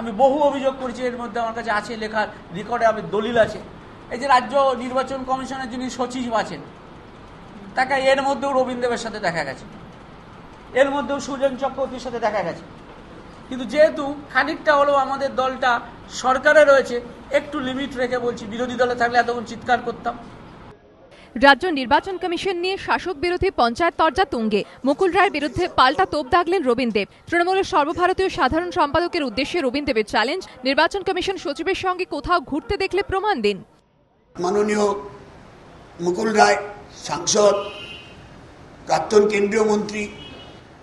আমি বহু অভিযোগ করেছি, এর মধ্যে আমার কাছে আছে লেখার রেকর্ডে, আমি দলিল আছে। এই যে রাজ্য নির্বাচন কমিশনের যিনি সচিব আছেন, তাকে এর মধ্যেও রবীন দেবের সাথে দেখা গেছে, এর মধ্যেও সুজন চক্রবর্তীর সাথে দেখা গেছে। কিন্তু যেহেতু খানিকটা হলেও আমাদের দলটা সরকারে রয়েছে, একটু লিমিট রেখে বলছি, বিরোধী দলে থাকলে এতক্ষণ চিৎকার করতাম। রাজ্য নির্বাচন কমিশন নিয়ে শাসক বিরোধী পঞ্চায়েত তরজা তুঙ্গে। মুকুল রায়ের বিরুদ্ধে পাল্টা তোপ দাগলেন রবীন দেব। তৃণমূলের সর্বভারতীয় সাধারণ সম্পাদকের উদ্দেশ্যে রবীন দেবের চ্যালেঞ্জ, নির্বাচন কমিশন সচিবের সঙ্গে কোথাও ঘুরতে দেখলে প্রমাণ দিন। মাননীয় মুকুল রায় সাংসদ, প্রাক্তন কেন্দ্রীয় মন্ত্রী,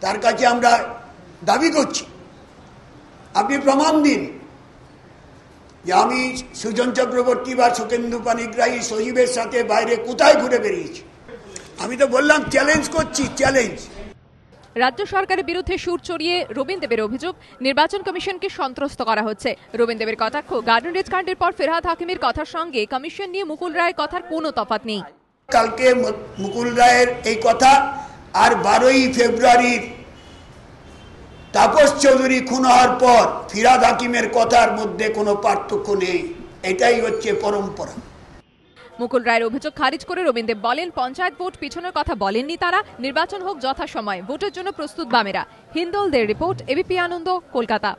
তার কাছে আমরা দাবি করছি, আপনি প্রমাণ দিন যে আমি সুজন চক্রবর্তী বা সুকেন্দু পানিগ্রাহী সচিবের সাথে বাইরে কোথায় ঘুরে বেরিয়েছি। আমি তো বললাম চ্যালেঞ্জ করছি, চ্যালেঞ্জ। রাজ্য সরকারের বিরুদ্ধে সুর চড়িয়ে রবীন দেবের অভিযোগ, নির্বাচন কমিশনকে সন্ত্রস্ত করা হচ্ছে। রবীন দেবের কটাক্ষ, গার্ডেন রিচ কাণ্ডের পর ফেরহাদ হাকিমের কথার সঙ্গে কমিশন নিয়ে মুকুল রায়ের কথার কোনো তফাৎ নেই। কালকে মুকুল রায়ের এই কথা আর 12ই ফেব্রুয়ারির তাপস চৌধুরী খুন হওয়ার পর ফিরহাদ হাকিমের কথার মধ্যে কোনো পার্থক্য নেই, এটাই হচ্ছে পরম্পরা। মুকুল রায়ের অভিযোগ খারিজ করে রবীন দেব বলেন, পঞ্চায়েত ভোট পিছনের কথা বলেননি তারা, নির্বাচন হোক যথাসময়ে, ভোটের জন্য প্রস্তুত বামেরা। হিন্দলদের রিপোর্ট, এবিপি আনন্দ, কলকাতা।